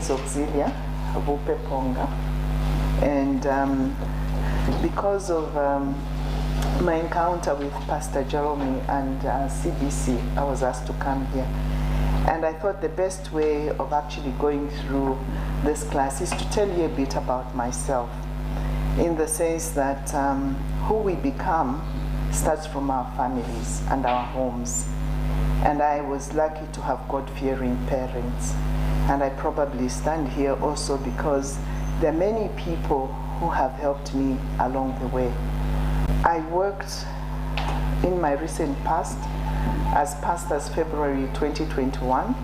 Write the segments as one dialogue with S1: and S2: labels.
S1: Women's Auxilia, Vupe Ponga. And because of my encounter with Pastor Jeremy and CBC, I was asked to come here. And I thought the best way of actually going through this class is to tell you a bit about myself, in the sense that who we become starts from our families and our homes. And I was lucky to have God-fearing parents. And I probably stand here also because there are many people who have helped me along the way. I worked in my recent past as pastors February 2021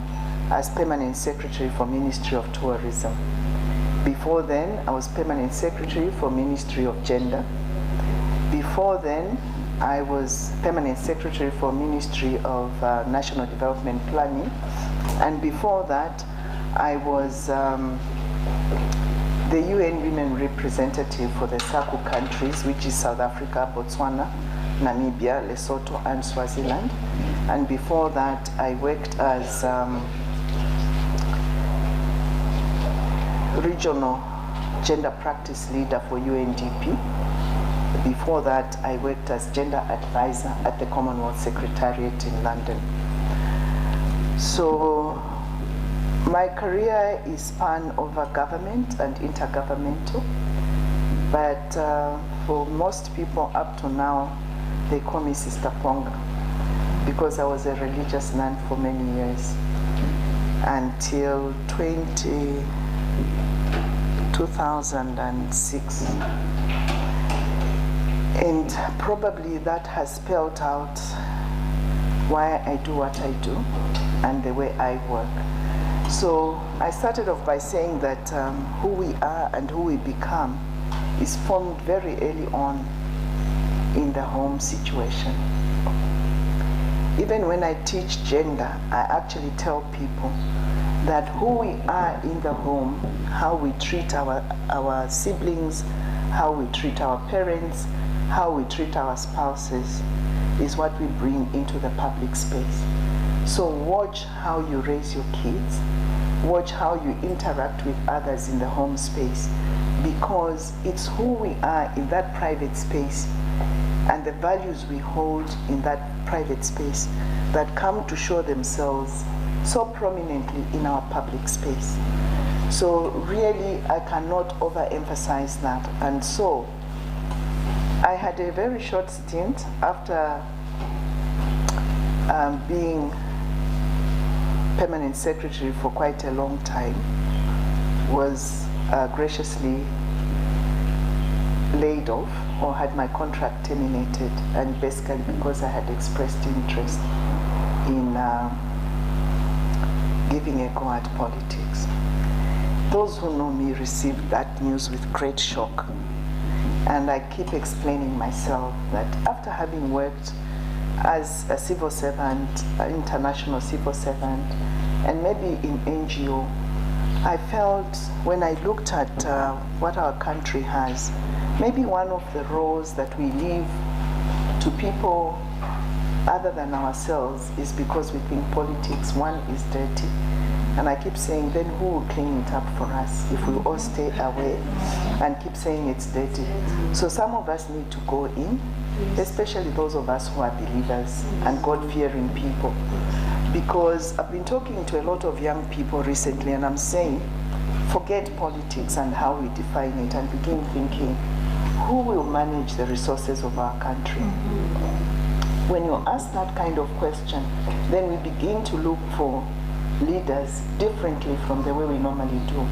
S1: as permanent secretary for Ministry of Tourism. Before then, I was permanent secretary for Ministry of Gender. Before then, I was permanent secretary for Ministry of National Development Planning. And before that, I was the UN Women Representative for the SACU countries, which is South Africa, Botswana, Namibia, Lesotho, and Swaziland. And before that, I worked as regional gender practice leader for UNDP. Before that, I worked as gender advisor at the Commonwealth Secretariat in London. So my career is span over government and intergovernmental, but for most people up to now, they call me Sister Ponga, because I was a religious nun for many years, until 2006. And probably that has spelled out why I do what I do and the way I work. So I started off by saying that who we are and who we become is formed very early on in the home situation. Even when I teach gender, I actually tell people that who we are in the home, how we treat our siblings, how we treat our parents, how we treat our spouses, is what we bring into the public space. So watch how you raise your kids, watch how you interact with others in the home space, because it's who we are in that private space and the values we hold in that private space that come to show themselves so prominently in our public space. So really, I cannot overemphasize that. And so I had a very short stint after being permanent secretary for quite a long time, was graciously laid off or had my contract terminated, and basically because I had expressed interest in giving a go at politics. Those who know me received that news with great shock. And I keep explaining myself that after having worked as a civil servant, an international civil servant, and maybe in NGO, I felt when I looked at what our country has, maybe one of the roles that we leave to people other than ourselves is because we think politics, one, is dirty. And I keep saying, then who will clean it up for us if we all stay away and keep saying it's dirty? So some of us need to go in, especially those of us who are believers and God-fearing people. Because I've been talking to a lot of young people recently, and I'm saying, forget politics and how we define it, and begin thinking, who will manage the resources of our country? When you ask that kind of question, then we begin to look for leaders differently from the way we normally do.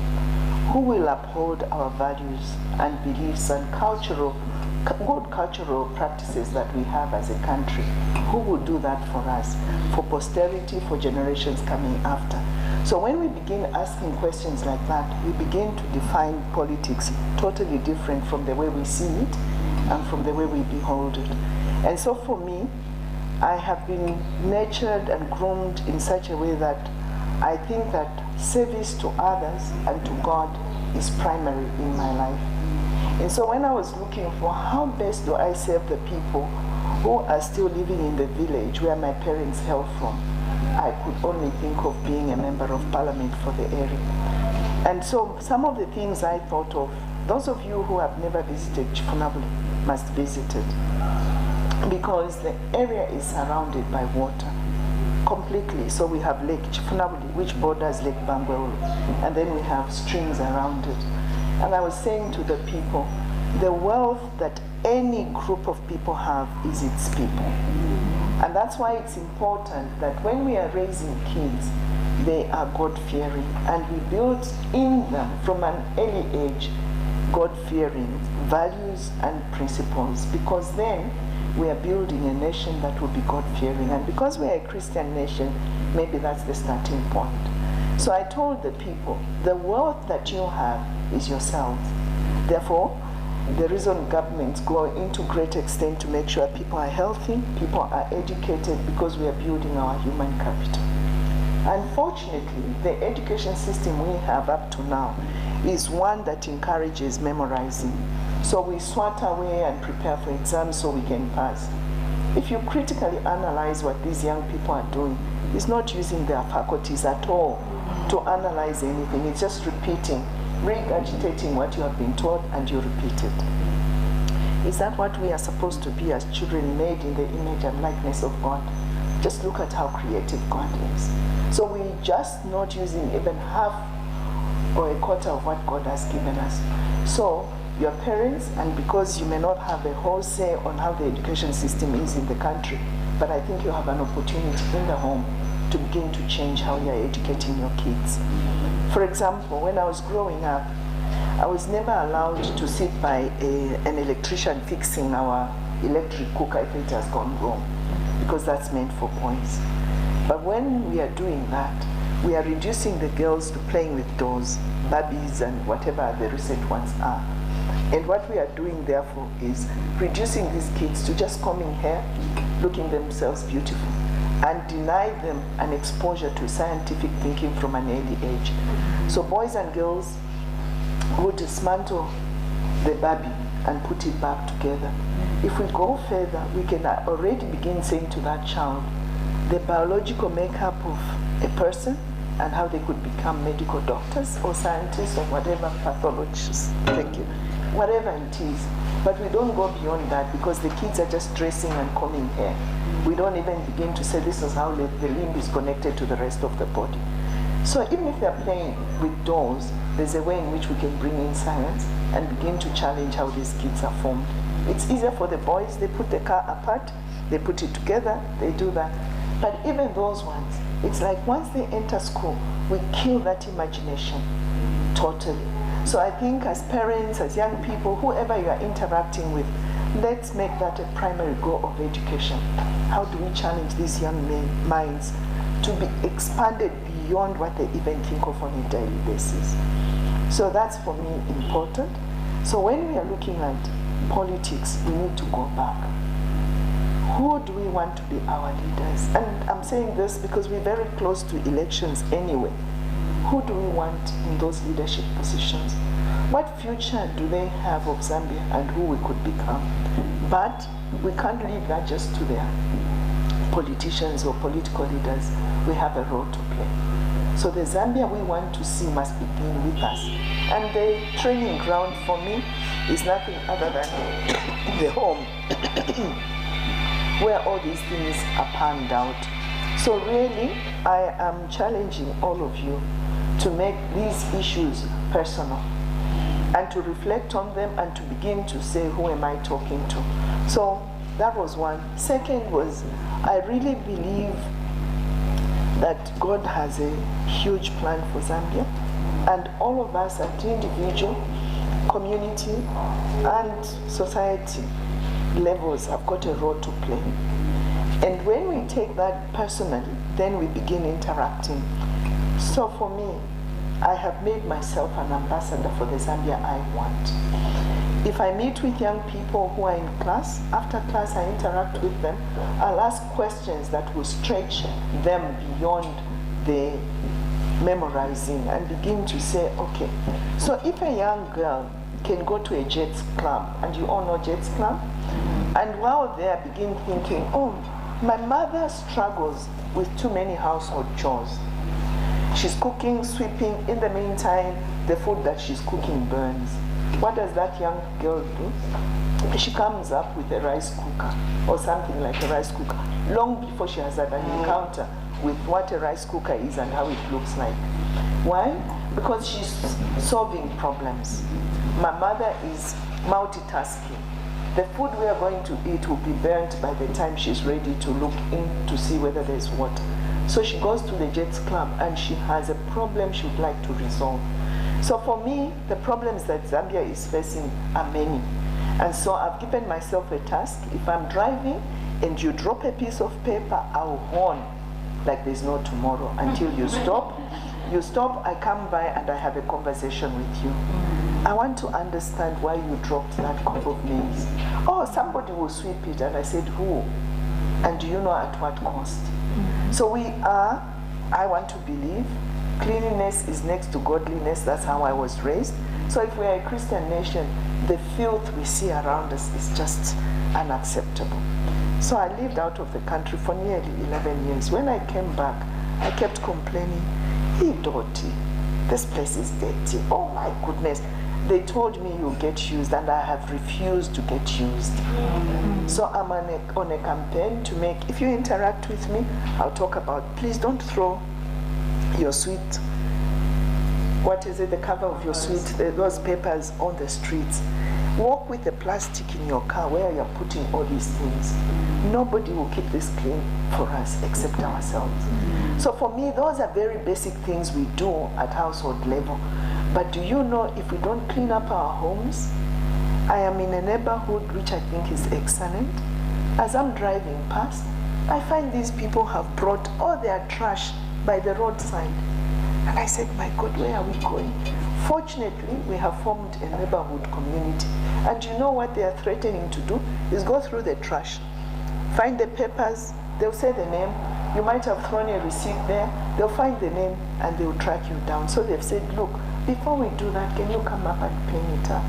S1: Who will uphold our values and beliefs and good cultural practices that we have as a country? Who will do that for us, for posterity, for generations coming after? So when we begin asking questions like that, we begin to define politics totally different from the way we see it and from the way we behold it. And so for me, I have been nurtured and groomed in such a way that I think that service to others and to God is primary in my life. And so when I was looking for how best do I serve the people who are still living in the village where my parents hail from, I could only think of being a member of parliament for the area. And so some of the things I thought of, those of you who have never visited Chifunabule must visit it, because the area is surrounded by water completely. So we have Lake Chifunabule, which borders Lake Bangweulu, and then we have streams around it. And I was saying to the people, the wealth that any group of people have is its people. And that's why it's important that when we are raising kids, they are God-fearing, and we build in them from an early age God-fearing values and principles, because then we are building a nation that will be God-fearing. And because we are a Christian nation, maybe that's the starting point. So I told the people, the wealth that you have is yourselves. Therefore, the reason governments go into great extent to make sure people are healthy, people are educated, because we are building our human capital. Unfortunately, the education system we have up to now is one that encourages memorizing. So we swat away and prepare for exams so we can pass. If you critically analyze what these young people are doing, it's not using their faculties at all to analyze anything. It's just repeating, regurgitating what you have been taught, and you repeat it. Is that what we are supposed to be as children made in the image and likeness of God? Just look at how creative God is. So we're just not using even half or a quarter of what God has given us. So your parents, and because you may not have a whole say on how the education system is in the country, but I think you have an opportunity in the home to begin to change how you're educating your kids. For example, when I was growing up, I was never allowed to sit by an electrician fixing our electric cooker if it has gone wrong, because that's meant for boys. But when we are doing that, we are reducing the girls to playing with dolls, Barbies, and whatever the recent ones are. And what we are doing, therefore, is reducing these kids to just combing hair, looking themselves beautiful, and deny them an exposure to scientific thinking from an early age. So boys and girls would dismantle the Barbie and put it back together. If we go further, we can already begin saying to that child the biological makeup of a person and how they could become medical doctors or scientists or whatever, pathologists, thank you, whatever it is. But we don't go beyond that, because the kids are just dressing and combing hair. We don't even begin to say this is how the limb is connected to the rest of the body. So even if they're playing with dolls, there's a way in which we can bring in science and begin to challenge how these kids are formed. It's easier for the boys, they put the car apart, they put it together, they do that. But even those ones, it's like once they enter school, we kill that imagination totally. So I think as parents, as young people, whoever you are interacting with, let's make that a primary goal of education. How do we challenge these young minds to be expanded beyond what they even think of on a daily basis? So that's for me important. So when we are looking at politics, we need to go back. Who do we want to be our leaders? And I'm saying this because we're very close to elections anyway. Who do we want in those leadership positions? What future do they have of Zambia and who we could become? But we can't leave that just to their politicians or political leaders. We have a role to play. So the Zambia we want to see must begin with us. And the training ground for me is nothing other than the home where all these things are panned out. So really, I am challenging all of you to make these issues personal and to reflect on them and to begin to say, who am I talking to? So that was one. Second was, I really believe that God has a huge plan for Zambia, and all of us at individual, community, and society levels have got a role to play. And when we take that personally, then we begin interacting. So for me, I have made myself an ambassador for the Zambia I want. If I meet with young people who are in class, after class I interact with them, I'll ask questions that will stretch them beyond the memorizing and begin to say, okay, so if a young girl can go to a Jets club, and you all know Jets club, and while there begin thinking, oh, my mother struggles with too many household chores. She's cooking, sweeping. In the meantime, the food that she's cooking burns. What does that young girl do? She comes up with a rice cooker or something like a rice cooker long before she has had an encounter with what a rice cooker is and how it looks like. Why? Because she's solving problems. My mother is multitasking. The food we are going to eat will be burnt by the time she's ready to look in to see whether there's water. So she goes to the Jets Club and she has a problem she would like to resolve. So for me, the problems that Zambia is facing are many. And so I've given myself a task. If I'm driving and you drop a piece of paper, I'll horn like there's no tomorrow until you stop. You stop, I come by and I have a conversation with you. I want to understand why you dropped that cup of maize. Oh, somebody will sweep it. And I said, who? And do you know at what cost? So we are, I want to believe, cleanliness is next to godliness. That's how I was raised. So if we are a Christian nation, the filth we see around us is just unacceptable. So I lived out of the country for nearly 11 years. When I came back, I kept complaining, hey, dirty, this place is dirty. Oh my goodness. They told me you'll get used, and I have refused to get used. So I'm on a campaign to make, if you interact with me, I'll talk about, please don't throw your sweet, what is it, the cover of your sweet, those papers on the streets. Walk with the plastic in your car where you're putting all these things. Nobody will keep this clean for us except ourselves. So for me, those are very basic things we do at household level. But do you know, if we don't clean up our homes, I am in a neighborhood which I think is excellent. As I'm driving past, I find these people have brought all their trash by the roadside. And I said, my God, where are we going? Fortunately, we have formed a neighborhood community. And you know what they are threatening to do? Is go through the trash, find the papers, they'll say the name. You might have thrown a receipt there, they'll find the name and they'll track you down. So they've said, look, before we do that, can you come up and clean it up?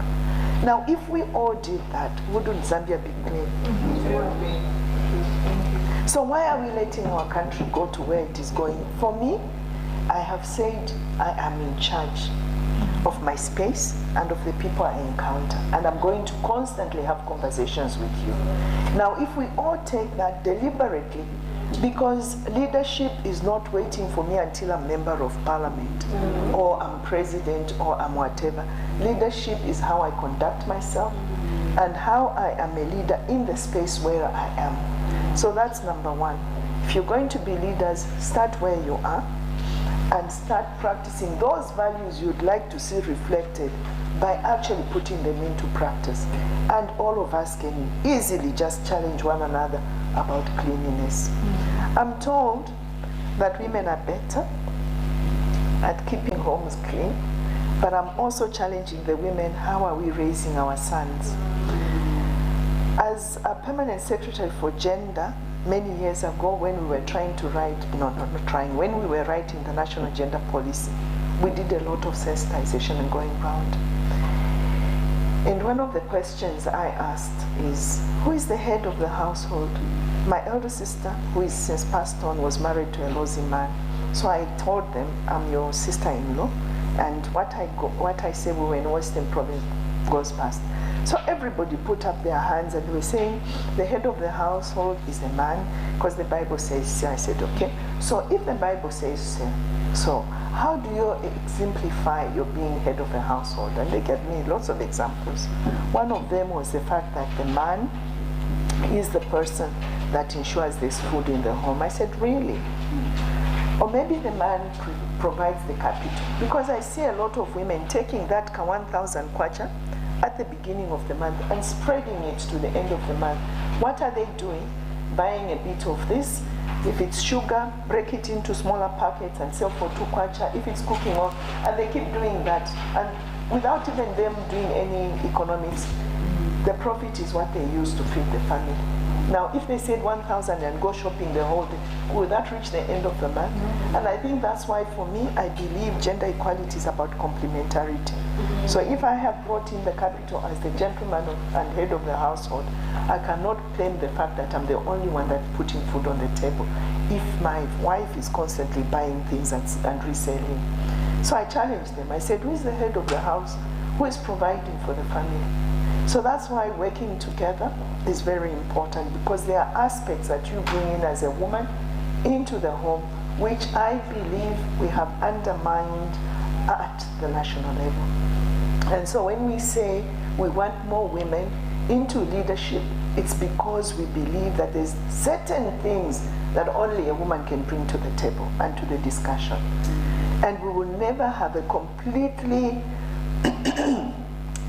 S1: Now, if we all did that, wouldn't Zambia be clean? So why are we letting our country go to where it is going? For me, I have said I am in charge of my space and of the people I encounter. And I'm going to constantly have conversations with you. Now, if we all take that deliberately, because leadership is not waiting for me until I'm member of parliament or I'm president or I'm whatever. Leadership is how I conduct myself and how I am a leader in the space where I am. So that's number one. If you're going to be leaders, start where you are and start practicing those values you'd like to see reflected by actually putting them into practice. And all of us can easily just challenge one another about cleanliness. I'm told that women are better at keeping homes clean, but I'm also challenging the women, how are we raising our sons? As a permanent secretary for gender, many years ago when we were trying to write, when we were writing the national gender policy, we did a lot of sensitization and going round. And one of the questions I asked is, who is the head of the household? My elder sister, who is since passed on, was married to a Lozi man. So I told them, I'm your sister-in-law, and what I say we were in Western Province goes past. So everybody put up their hands and were saying, the head of the household is a man, because the Bible says so. I said, okay. So if the Bible says so, how do you exemplify your being head of a household? And they gave me lots of examples. One of them was the fact that the man is the person that ensures there's food in the home. I said, really? Or maybe the man provides the capital. Because I see a lot of women taking that 1,000 kwacha at the beginning of the month and spreading it to the end of the month. What are they doing? Buying a bit of this. If it's sugar, break it into smaller packets and sell for 2 kwacha. If it's cooking oil, and they keep doing that. And without even them doing any economics, the profit is what they use to feed the family. Now, if they said 1,000 and go shopping the whole day, will that reach the end of the month? And I think that's why, for me, I believe gender equality is about complementarity. So if I have brought in the capital as the gentleman and head of the household, I cannot claim the fact that I'm the only one that's putting food on the table if my wife is constantly buying things and reselling. So I challenged them. I said, who is the head of the house? Who is providing for the family? So that's why working together is very important, because there are aspects that you bring in as a woman into the home, which I believe we have undermined at the national level. And so when we say we want more women into leadership, it's because we believe that there's certain things that only a woman can bring to the table and to the discussion. And we will never have a completely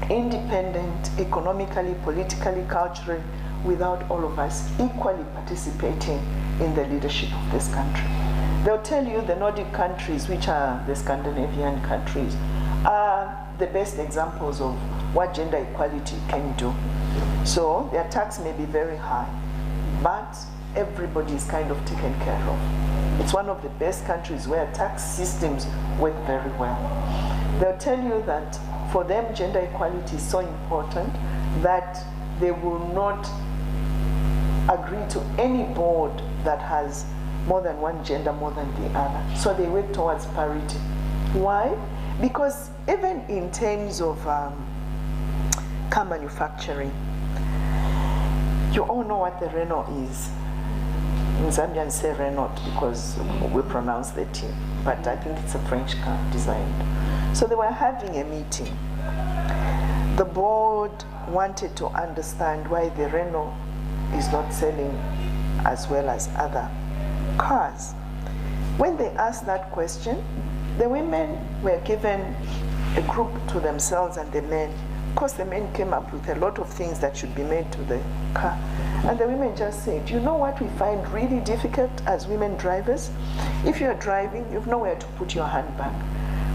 S1: independent, economically, politically, culturally, without all of us equally participating in the leadership of this country. They'll tell you the Nordic countries, which are the Scandinavian countries, are the best examples of what gender equality can do. So their tax may be very high, but everybody is kind of taken care of. It's one of the best countries where tax systems work very well. They'll tell you that for them, gender equality is so important that they will not agree to any board that has more than one gender more than the other. So they work towards parity. Why? Because even in terms of car manufacturing, you all know what the Renault is. In Zambian say Renault because we pronounce the T, but I think it's a French car designed. So they were having a meeting. The board wanted to understand why the Renault is not selling as well as other cars. When they asked that question, the women were given a group to themselves and the men. Of course, the men came up with a lot of things that should be made to the car. And the women just said, you know what we find really difficult as women drivers? If you're driving, you have nowhere to put your handbag.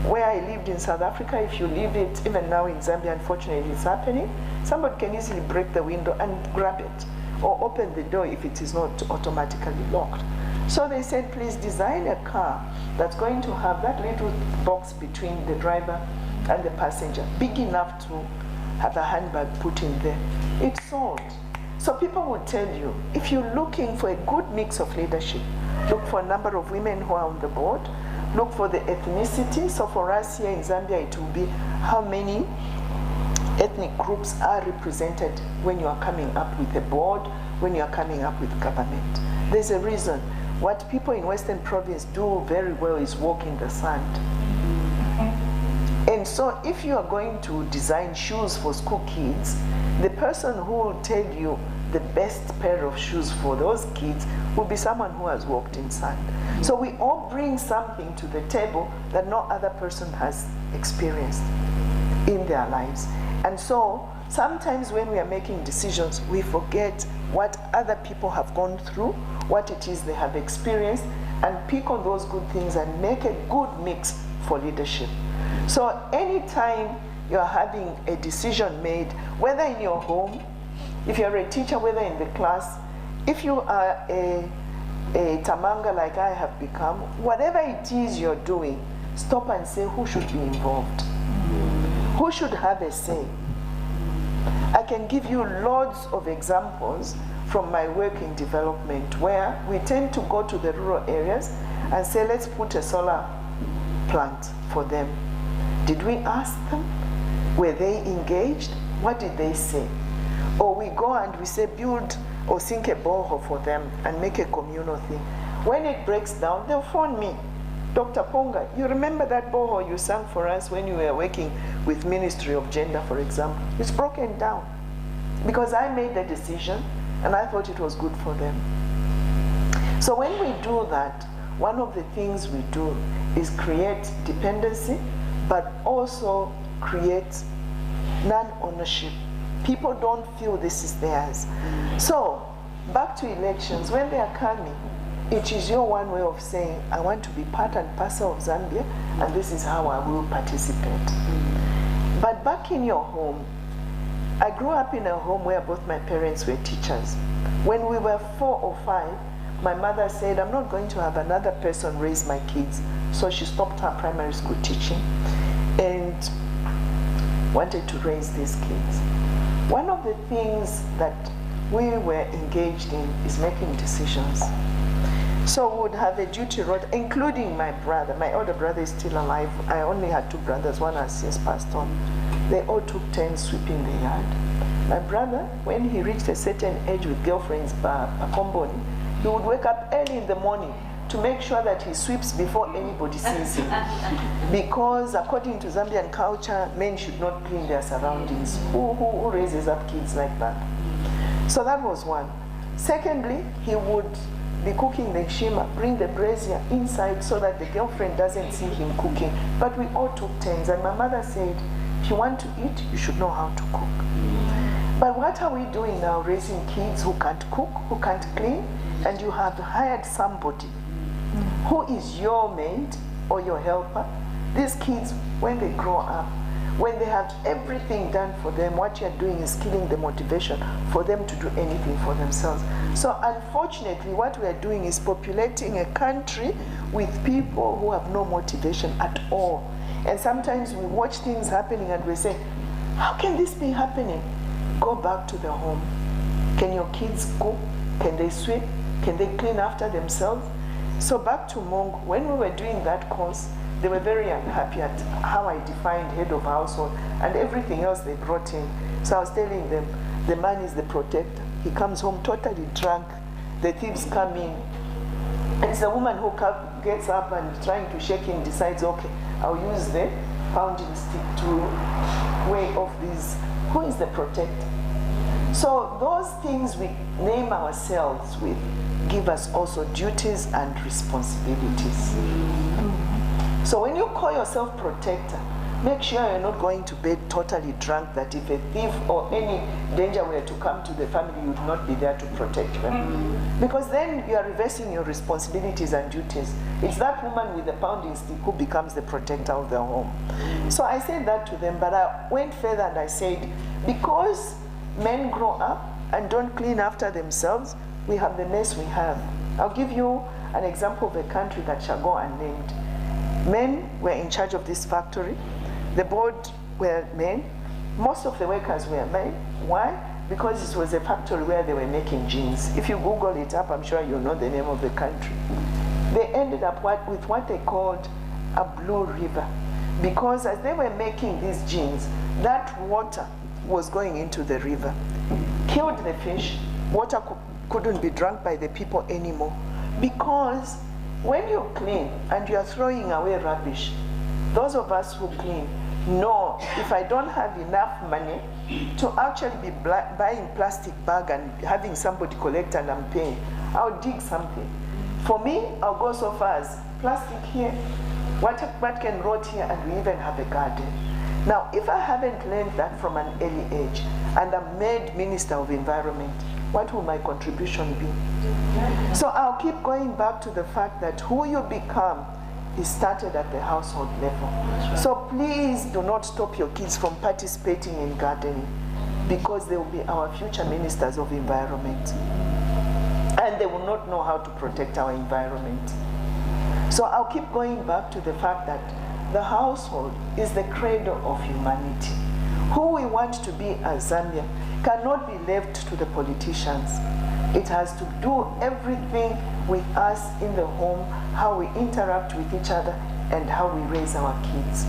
S1: Where I lived in South Africa, if you leave it, even now in Zambia, unfortunately it's happening, somebody can easily break the window and grab it, or open the door if it is not automatically locked. So they said, please design a car that's going to have that little box between the driver and the passenger, big enough to have a handbag put in there. It's sold. So people will tell you, if you're looking for a good mix of leadership, look for a number of women who are on the board, look for the ethnicity. So for us here in Zambia, it will be how many ethnic groups are represented when you are coming up with a board, when you are coming up with government. There's a reason. What people in Western Province do very well is walk in the sand. And so if you are going to design shoes for school kids, the person who will tell you the best pair of shoes for those kids will be someone who has walked in sand. So we all bring something to the table that no other person has experienced in their lives. And so sometimes when we are making decisions, we forget what other people have gone through, what it is they have experienced, and pick on those good things and make a good mix for leadership. So anytime you're having a decision made, whether in your home, if you're a teacher, whether in the class, if you are a tamanga like I have become, whatever it is you're doing, stop and say who should be involved, who should have a say. I can give you loads of examples from my work in development where we tend to go to the rural areas and say, let's put a solar plant for them. Did we ask them? Were they engaged? What did they say? Or we go and we say, build or sink a borehole for them and make a communal thing. When it breaks down, they'll phone me. Dr. Ponga, you remember that borehole you sang for us when you were working with Ministry of Gender, for example? It's broken down because I made the decision and I thought it was good for them. So when we do that, one of the things we do is create dependency, but also create non-ownership. People don't feel this is theirs. So back to elections, when they are coming, it is your one way of saying, I want to be part and parcel of Zambia, and this is how I will participate. But back in your home, I grew up in a home where both my parents were teachers. When we were 4 or 5, my mother said, I'm not going to have another person raise my kids. So she stopped her primary school teaching and wanted to raise these kids. One of the things that we were engaged in is making decisions. So we would have a duty road, including my brother. My older brother is still alive. I only had 2 brothers. One has since passed on. They all took turns sweeping the yard. My brother, when he reached a certain age with girlfriends, Pakomboni, he would wake up early in the morning to make sure that he sweeps before anybody sees him. Because according to Zambian culture, men should not clean their surroundings. Who raises up kids like that? So that was one. Secondly, he would be cooking the shima, bring the brazier inside so that the girlfriend doesn't see him cooking. But we all took turns, and my mother said, if you want to eat, you should know how to cook. But what are we doing now, raising kids who can't cook, who can't clean, and you have hired somebody who is your maid or your helper? These kids, when they grow up, when they have everything done for them, what you're doing is killing the motivation for them to do anything for themselves. So unfortunately, what we are doing is populating a country with people who have no motivation at all. And sometimes we watch things happening and we say, how can this be happening? Go back to the home. Can your kids cook? Can they sweep? Can they clean after themselves? So back to Mongo, when we were doing that course, they were very unhappy at how I defined head of household and everything else they brought in. So I was telling them, the man is the protector. He comes home totally drunk. The thieves come in. And it's a woman who gets up and trying to shake him, decides, okay, I'll use the pounding stick to weigh off these. Who is the protector? So those things we name ourselves with give us also duties and responsibilities. So when you call yourself protector, make sure you're not going to bed totally drunk, that if a thief or any danger were to come to the family, you would not be there to protect them. Because then you are reversing your responsibilities and duties. It's that woman with the pounding stick who becomes the protector of the home. So I said that to them, but I went further and I said, because men grow up and don't clean after themselves, we have the mess we have. I'll give you an example of a country that shall go unnamed. Men were in charge of this factory. The board were men. Most of the workers were men. Why? Because this was a factory where they were making jeans. If you Google it up, I'm sure you'll know the name of the country. They ended up with what they called a blue river. Because as they were making these jeans, that water was going into the river. Killed the fish. Water couldn't be drunk by the people anymore. Because when you clean and you are throwing away rubbish, those of us who clean know if I don't have enough money to actually be buying plastic bag and having somebody collect and I'm paying, I'll dig something. For me, I'll go so far as plastic here, what can rot here, and we even have a garden. Now, if I haven't learned that from an early age and I'm made Minister of Environment, what will my contribution be? So I'll keep going back to the fact that who you become is started at the household level. Right. So please do not stop your kids from participating in gardening, because they will be our future ministers of environment. And they will not know how to protect our environment. So I'll keep going back to the fact that the household is the cradle of humanity. Who we want to be as Zambia cannot be left to the politicians. It has to do everything with us in the home, how we interact with each other, and how we raise our kids.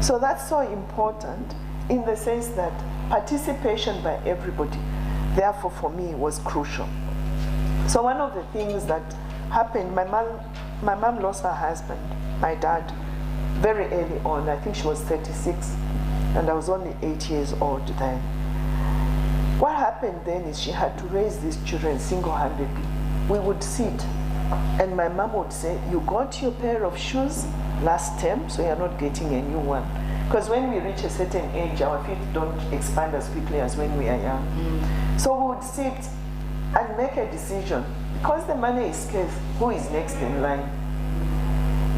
S1: So that's so important in the sense that participation by everybody, therefore for me, was crucial. So one of the things that happened, my mom lost her husband, my dad, very early on. I think she was 36, and I was only 8 years old then. What happened then is she had to raise these children single-handedly. We would sit, and my mom would say, you got your pair of shoes last term, so you're not getting a new one. Because when we reach a certain age, our feet don't expand as quickly as when we are young. So we would sit and make a decision. Because the money is scarce, who is next in line?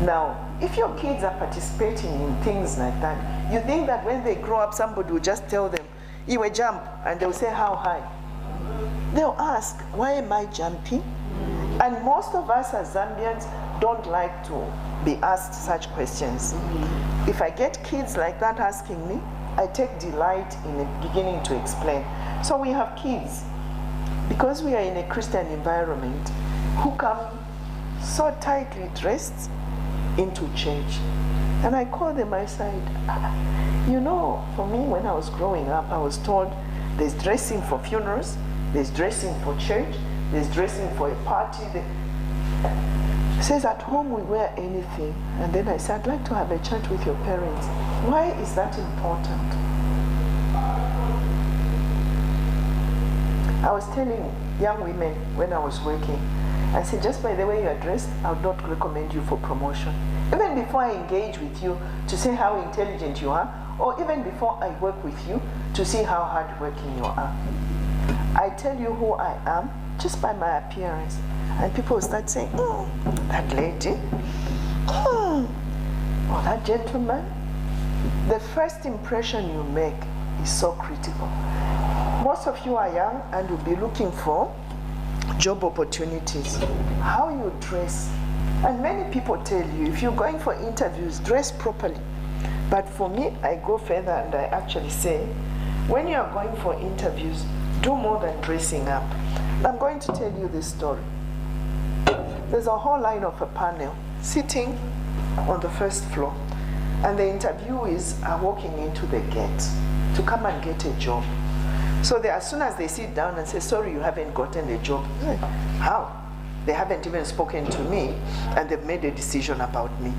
S1: Now, if your kids are participating in things like that, you think that when they grow up, somebody will just tell them, "Iwe jump," and they'll say, "How high?" they'll ask, why am I jumping? And most of us as Zambians don't like to be asked such questions. If I get kids like that asking me, I take delight in beginning to explain. So we have kids, because we are in a Christian environment, who come so tightly dressed into church. And I call them aside. You know, for me, when I was growing up, I was told there's dressing for funerals, there's dressing for church, there's dressing for a party. It says at home we wear anything. And then I said, I'd like to have a chat with your parents. Why is that important? I was telling young women when I was working, I said, just by the way you are dressed, I would not recommend you for promotion. Even before I engage with you to see how intelligent you are, or even before I work with you to see how hardworking you are. I tell you who I am just by my appearance. And people start saying, that lady, or that gentleman. The first impression you make is so critical. Most of you are young and will be looking for job opportunities. How you dress. And many people tell you, if you're going for interviews, dress properly. But for me, I go further and I actually say, when you are going for interviews, do more than dressing up. I'm going to tell you this story. There's a whole line of a panel sitting on the first floor, and the interviewees are walking into the gate to come and get a job. So as soon as they sit down and say, sorry, you haven't gotten a job. How? They haven't even spoken to me, and they've made a decision about me.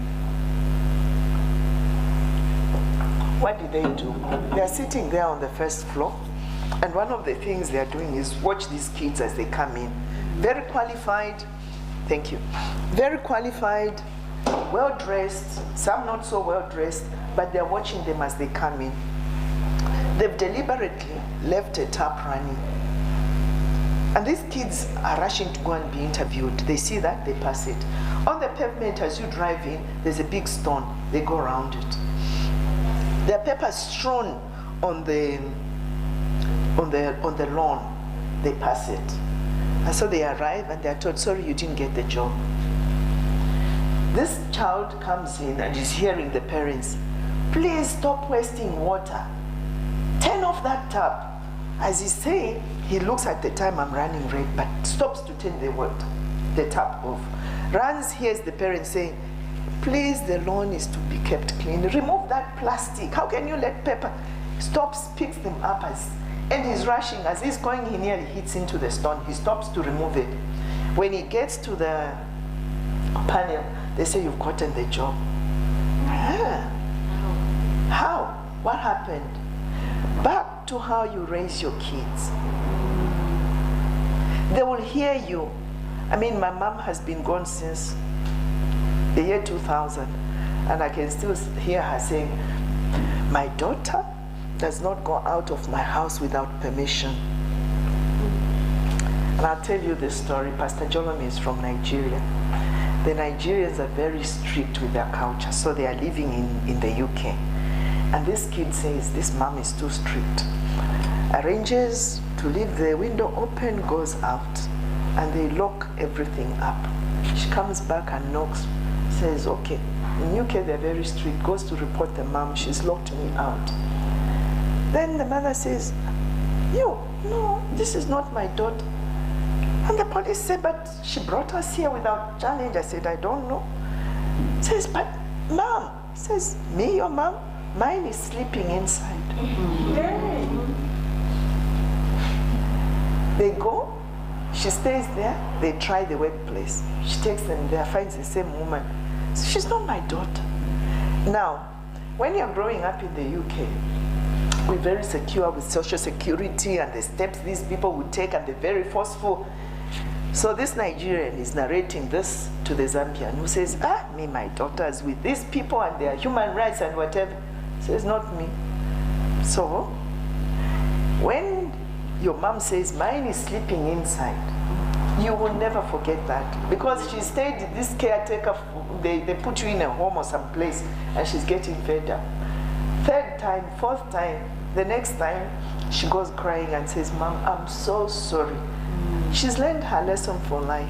S1: What do? They're sitting there on the first floor, and one of the things they're doing is watch these kids as they come in. Very qualified, thank you. Very qualified, well-dressed, some not so well-dressed, but they're watching them as they come in. They've deliberately left a tap running. And these kids are rushing to go and be interviewed. They see that, they pass it. On the pavement, as you drive in, there's a big stone. They go around it. There are papers strewn on the lawn. They pass it. And so they arrive and they're told, sorry, you didn't get the job. This child comes in and is hearing the parents, please stop wasting water. Turn off that tap. As he's saying, he looks at the time, I'm running red, but stops to turn the tap off. Runs, hears the parents saying, please, the lawn is to be kept clean. Remove that plastic. How can you let paper? Stops, picks them up, and he's rushing. As he's going, he nearly hits into the stone. He stops to remove it. When he gets to the panel, they say, you've gotten the job. How? What happened? Back to how you raise your kids. They will hear you. I mean, my mom has been gone since the year 2000, and I can still hear her saying, my daughter does not go out of my house without permission. And I'll tell you this story. Pastor Jolomi is from Nigeria. The Nigerians are very strict with their culture, so they are living in the UK. And this kid says, this mom is too strict. Arranges to leave the window open, goes out, and they lock everything up. She comes back and knocks, says, okay, in UK they're very strict, goes to report the mom, she's locked me out. Then the mother says, no, this is not my daughter. And the police said, but she brought us here without challenge. I said, I don't know. Says, but mom, says, me, your mom? Mine is sleeping inside. They go, she stays there, they try the workplace. She takes them there, finds the same woman. So she's not my daughter. Now, when you're growing up in the UK, we're very secure with social security and the steps these people would take, and they're very forceful. So this Nigerian is narrating this to the Zambian who says, me, my daughter is with these people and their human rights and whatever. Says, not me. So, when your mom says, mine is sleeping inside, you will never forget that. Because she stayed, this caretaker, they put you in a home or someplace, and she's getting fed up. Third time, fourth time, the next time, she goes crying and says, Mom, I'm so sorry. She's learned her lesson for life.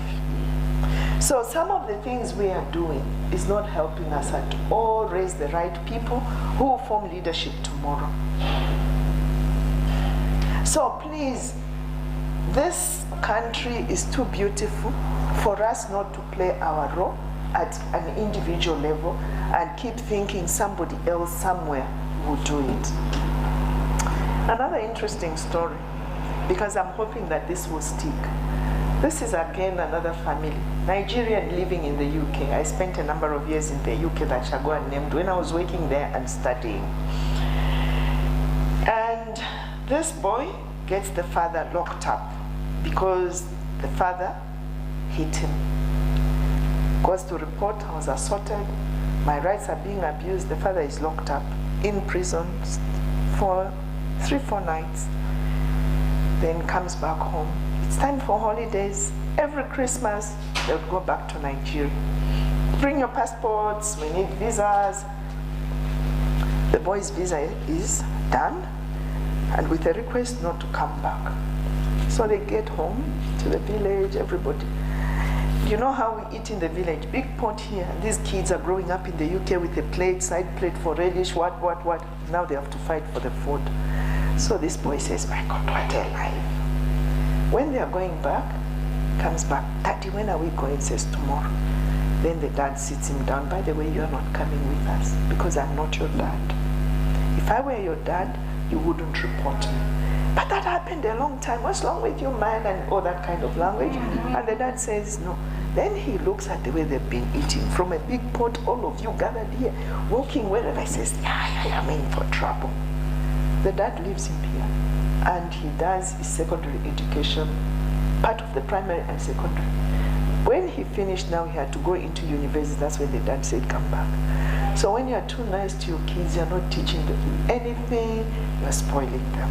S1: So some of the things we are doing is not helping us at all raise the right people who will form leadership tomorrow. So please, this country is too beautiful for us not to play our role at an individual level and keep thinking somebody else somewhere will do it. Another interesting story, because I'm hoping that this will stick. This is again another family, Nigerian living in the UK. I spent a number of years in the UK that Shagwa named when I was working there and studying. And this boy gets the father locked up because the father hit him. Goes to report, I was assaulted, my rights are being abused, the father is locked up in prison for 3-4 nights, then comes back home. It's time for holidays. Every Christmas, they'll go back to Nigeria. Bring your passports, we need visas. The boy's visa is done, and with a request not to come back. So they get home to the village, everybody. You know how we eat in the village? Big pot here. These kids are growing up in the UK with a plate, side plate for relish, what. Now they have to fight for the food. So this boy says, my God, what a life. When they are going back, comes back, Daddy, when are we going? Says, tomorrow. Then the dad sits him down. By the way, you are not coming with us because I'm not your dad. If I were your dad, you wouldn't report me. But that happened a long time. What's wrong with you, man? And all that kind of language. And the dad says, no. Then he looks at the way they've been eating. From a big pot, all of you gathered here, walking wherever. He says, I am in for trouble. The dad leaves him here. And he does his secondary education, part of the primary and secondary. When he finished, now he had to go into university. That's when the dad said, come back. So when you're too nice to your kids, you're not teaching them anything, you're spoiling them.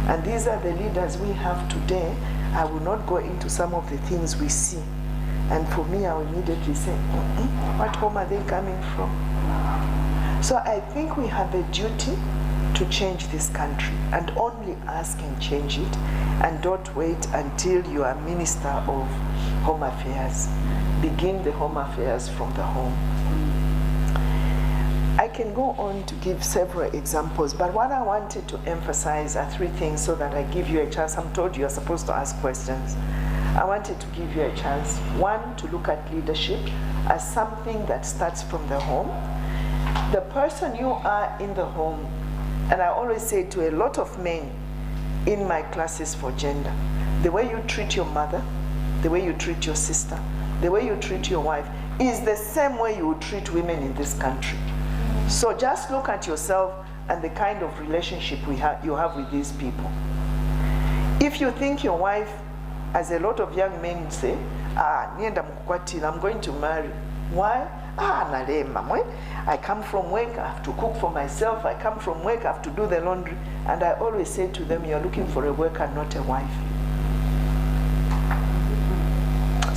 S1: And these are the leaders we have today. I will not go into some of the things we see. And for me, I will immediately say, what home are they coming from? So I think we have a duty to change this country, and only us can change it, and don't wait until you are Minister of Home Affairs. Begin the home affairs from the home. I can go on to give several examples, but what I wanted to emphasize are 3 things so that I give you a chance. I'm told you are supposed to ask questions. I wanted to give you a chance. 1, to look at leadership as something that starts from the home. The person you are in the home, and I always say to a lot of men in my classes for gender, the way you treat your mother, the way you treat your sister, the way you treat your wife is the same way you would treat women in this country. So just look at yourself and the kind of relationship you have with these people. If you think your wife, as a lot of young men say, I'm going to marry. Why? I come from work, I have to cook for myself. I come from work, I have to do the laundry. And I always say to them, you're looking for a worker, not a wife.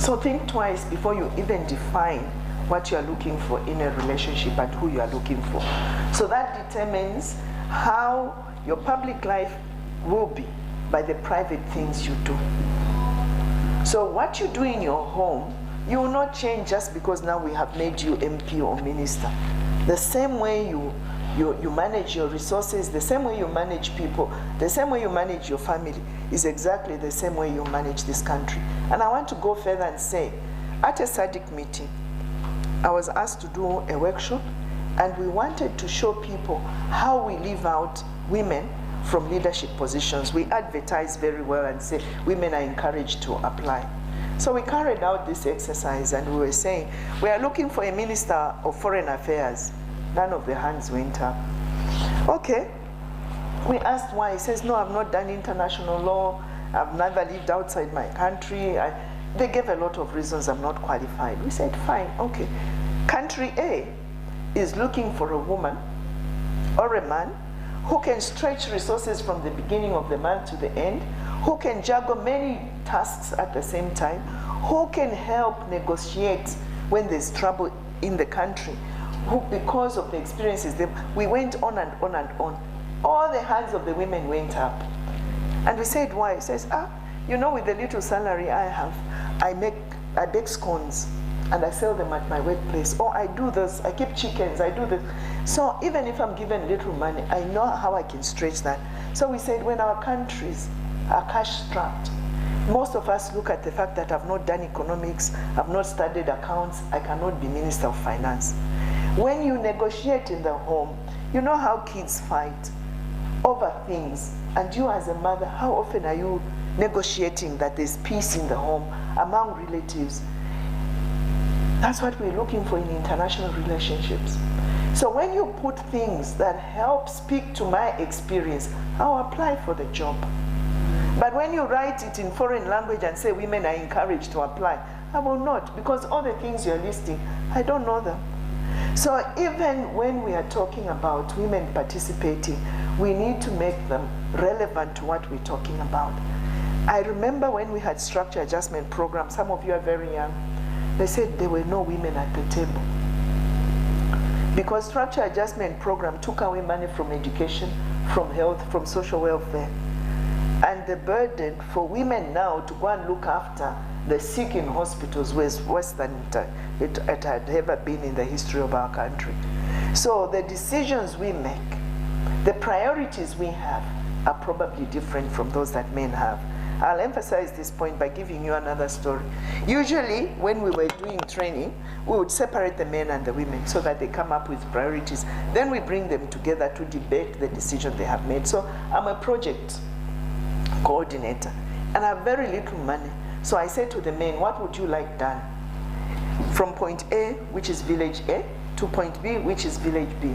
S1: So think twice before you even define what you are looking for in a relationship and who you are looking for. So that determines how your public life will be by the private things you do. So what you do in your home, you will not change just because now we have made you MP or minister. The same way you manage your resources, the same way you manage people, the same way you manage your family is exactly the same way you manage this country. And I want to go further and say, at a SADC meeting, I was asked to do a workshop, and we wanted to show people how we leave out women from leadership positions. We advertise very well and say women are encouraged to apply. So we carried out this exercise, and we were saying, we are looking for a Minister of Foreign Affairs. None of the hands went up. Okay. We asked why. He says, no, I've not done international law. I've never lived outside my country. They gave a lot of reasons I'm not qualified. We said, fine, okay. Country A is looking for a woman or a man who can stretch resources from the beginning of the month to the end, who can juggle many tasks at the same time, who can help negotiate when there's trouble in the country, who, because of the experiences, we went on and on and on. All the hands of the women went up. And we said, why? He says, You know, with the little salary I have, I bake scones and I sell them at my workplace. Or I do this, I keep chickens, I do this. So even if I'm given little money, I know how I can stretch that. So we said when our countries are cash strapped, most of us look at the fact that I've not done economics, I've not studied accounts, I cannot be Minister of Finance. When you negotiate in the home, you know how kids fight over things. And you as a mother, how often are you negotiating that there's peace in the home among relatives? That's what we're looking for in international relationships. So when you put things that help speak to my experience, I'll apply for the job. But when you write it in foreign language and say women are encouraged to apply, I will not, because all the things you're listing, I don't know them. So even when we are talking about women participating, we need to make them relevant to what we're talking about. I remember when we had structure adjustment program, some of you are very young, they said there were no women at the table. Because structure adjustment program took away money from education, from health, from social welfare. And the burden for women now to go and look after the sick in hospitals was worse than it had ever been in the history of our country. So the decisions we make, the priorities we have, are probably different from those that men have. I'll emphasize this point by giving you another story. Usually, when we were doing training, we would separate the men and the women so that they come up with priorities. Then we bring them together to debate the decision they have made. So I'm a project coordinator, and I have very little money. So I say to the men, what would you like done? From point A, which is village A, to point B, which is village B.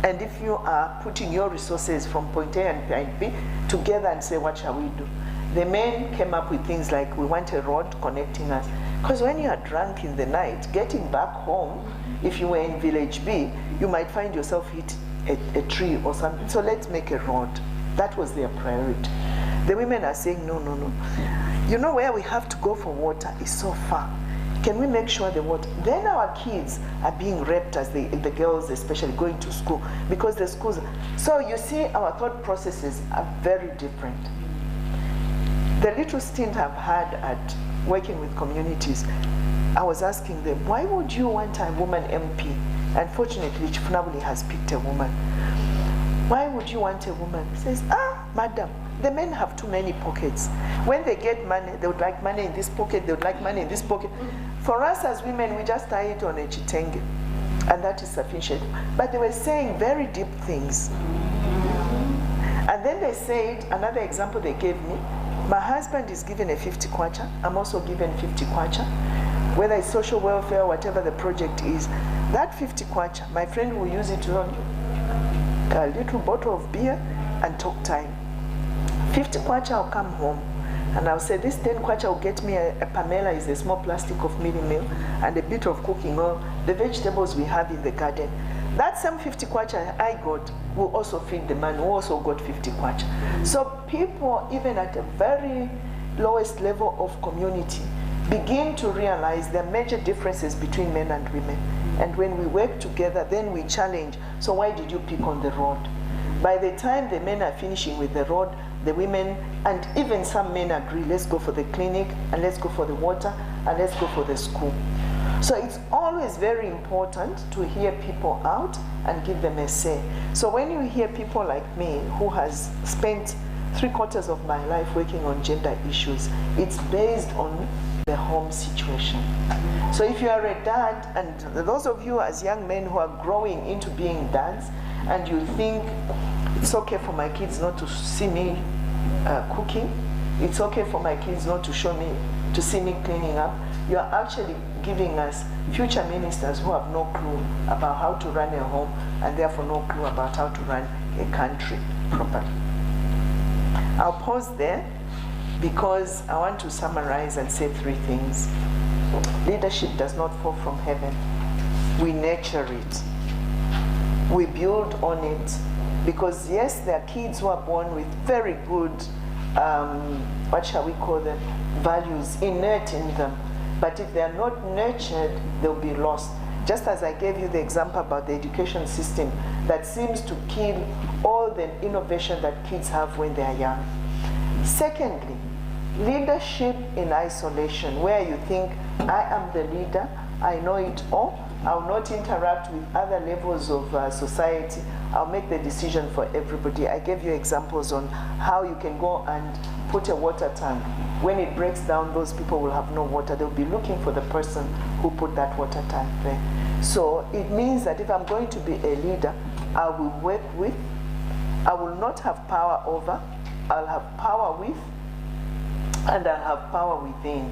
S1: And if you are putting your resources from point A and point B together and say, what shall we do? The men came up with things like, we want a road connecting us. Because when you are drunk in the night, getting back home, if you were in village B, you might find yourself hit a tree or something. So let's make a road. That was their priority. The women are saying, no, no, no. You know where we have to go for water is so far. Can we make sure the water? Then our kids are being raped, as the girls especially, going to school, because the schools. So you see, our thought processes are very different. The little stint I've had at working with communities, I was asking them, why would you want a woman MP? And fortunately, Chief Nabuli has picked a woman. Why would you want a woman? He says, madam, the men have too many pockets. When they get money, they would like money in this pocket, they would like money in this pocket. For us as women, we just tie it on a chitenge, and that is sufficient. But they were saying very deep things. And then they said, another example they gave me, my husband is given a 50 kwacha, I'm also given 50 kwacha. Whether it's social welfare, whatever the project is, that 50 kwacha, my friend will use it on a little bottle of beer and talk time. 50 kwacha, I'll come home and I'll say, this 10 kwacha will get me a Pamela, is a small plastic of mini meal and a bit of cooking oil, the vegetables we have in the garden. That same 50 kwacha I got will also feed the man who also got 50 kwacha. So people, even at a very lowest level of community, begin to realize there are major differences between men and women. And when we work together, then we challenge. So why did you pick on the road? By the time the men are finishing with the road, the women, and even some men agree, let's go for the clinic, and let's go for the water, and let's go for the school. So it's always very important to hear people out and give them a say. So when you hear people like me, who has spent 3/4 of my life working on gender issues, it's based on the home situation. So if you are a dad, and those of you as young men who are growing into being dads, and you think it's okay for my kids not to see me cooking, it's okay for my kids not to see me cleaning up, you are actually giving us future ministers who have no clue about how to run a home, and therefore no clue about how to run a country properly. I'll pause there because I want to summarize and say 3 things. Leadership does not fall from heaven. We nurture it. We build on it. Because yes, there are kids who are born with very good, what shall we call them, values innate in them. But if they are not nurtured, they'll be lost. Just as I gave you the example about the education system that seems to kill all the innovation that kids have when they are young. Secondly, leadership in isolation, where you think, I am the leader, I know it all, I'll not interact with other levels of society, I'll make the decision for everybody. I gave you examples on how you can go and put a water tank. When it breaks down, those people will have no water. They'll be looking for the person who put that water tank there. So it means that if I'm going to be a leader, I will work with, I will not have power over, I'll have power with, and I'll have power within.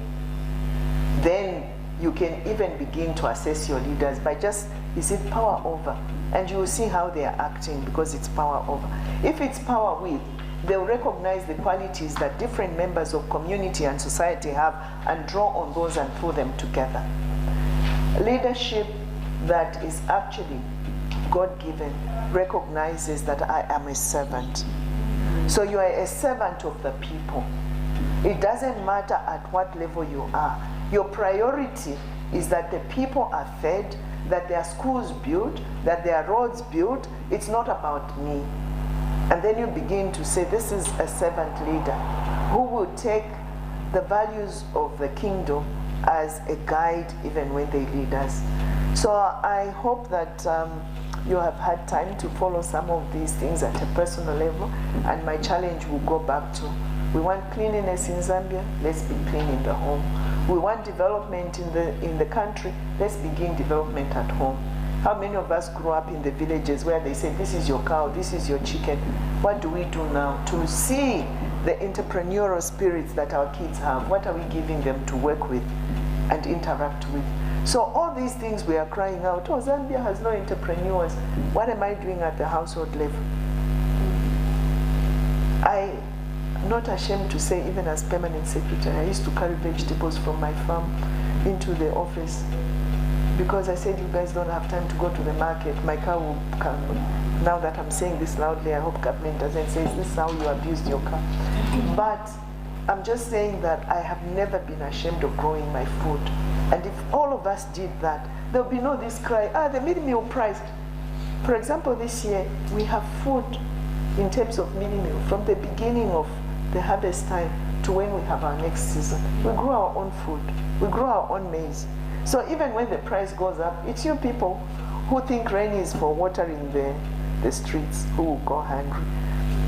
S1: Then you can even begin to assess your leaders by just, is it power over? And you will see how they are acting, because it's power over. If it's power with, they'll recognize the qualities that different members of community and society have and draw on those and pull them together. Leadership that is actually God-given recognizes that I am a servant. So you are a servant of the people. It doesn't matter at what level you are. Your priority is that the people are fed, that their schools built, that their roads built. It's not about me. And then you begin to say, this is a servant leader who will take the values of the kingdom as a guide even when they lead us. So I hope that you have had time to follow some of these things at a personal level, and my challenge will go back to, we want cleanliness in Zambia, let's be clean in the home. We want development in the country, let's begin development at home. How many of us grew up in the villages where they say, this is your cow, this is your chicken? What do we do now to see the entrepreneurial spirits that our kids have? What are we giving them to work with and interact with? So all these things we are crying out, oh, Zambia has no entrepreneurs. What am I doing at the household level? I'm not ashamed to say, even as permanent secretary, I used to carry vegetables from my farm into the office, because I said, you guys don't have time to go to the market. My car will come. Now that I'm saying this loudly, I hope government doesn't say, is this how you abused your car? But I'm just saying that I have never been ashamed of growing my food. And if all of us did that, there'll be no this cry, the mid-meal price. For example, this year, we have food in terms of mid-meal from the beginning of the harvest time to when we have our next season. We grow our own food. We grow our own maize. So even when the price goes up, it's you people who think rain is for watering the streets who will go hungry.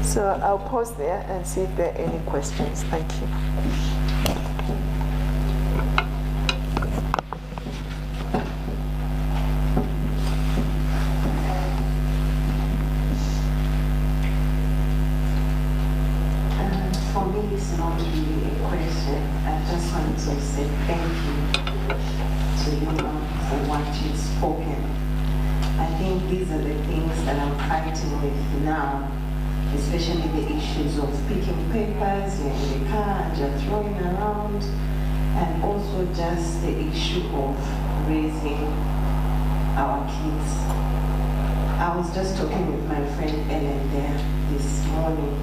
S1: So I'll pause there and see if there are any questions. Thank you.
S2: For me, it's not really a question. I just want to say thank you to you for what you've spoken. I think these are the things that I'm fighting with now, especially the issues of picking papers, you're in the car and you're throwing around, and also just the issue of raising our kids. I was just talking with my friend Ellen there this morning.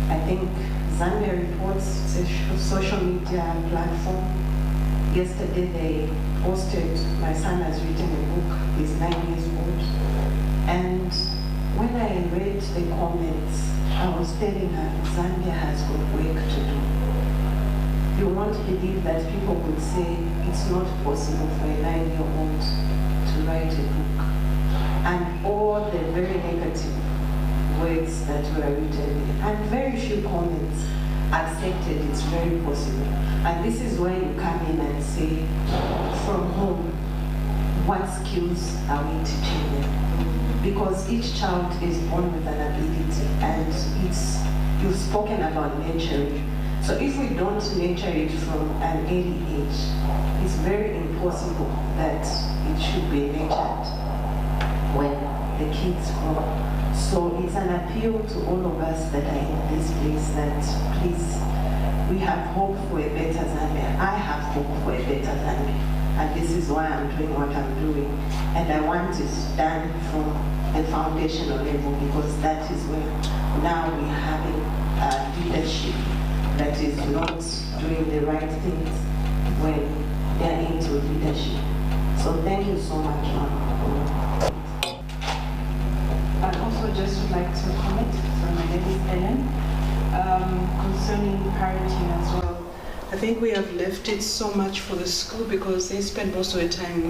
S2: I think Zambia Reports, it's a social media platform. Yesterday they posted, my son has written a book, he's 9 years old. And when I read the comments, I was telling her, Zambia has got work to do. You won't believe that people would say it's not possible for a 9-year-old to write a book. And all the very negative words that were written, and very few comments accepted it's very possible. And this is where you come in and say, from home, what skills are we teaching them? Because each child is born with an ability, and you've spoken about nurturing. So if we don't nurture it from an early age, it's very impossible that it should be nurtured when the kids grow. So it's an appeal to all of us that are in this place that please, we have hope for a better Zambia. I have hope for a better Zambia. And this is why I'm doing what I'm doing. And I want it done from a foundational level, because that is where now we're having leadership that is not doing the right things when they're into leadership. So thank you so much, Mom.
S3: I'd also just would like to comment, so my name is Ellen, concerning parenting as well.
S4: I think we have left it so much for the school because they spend most of the time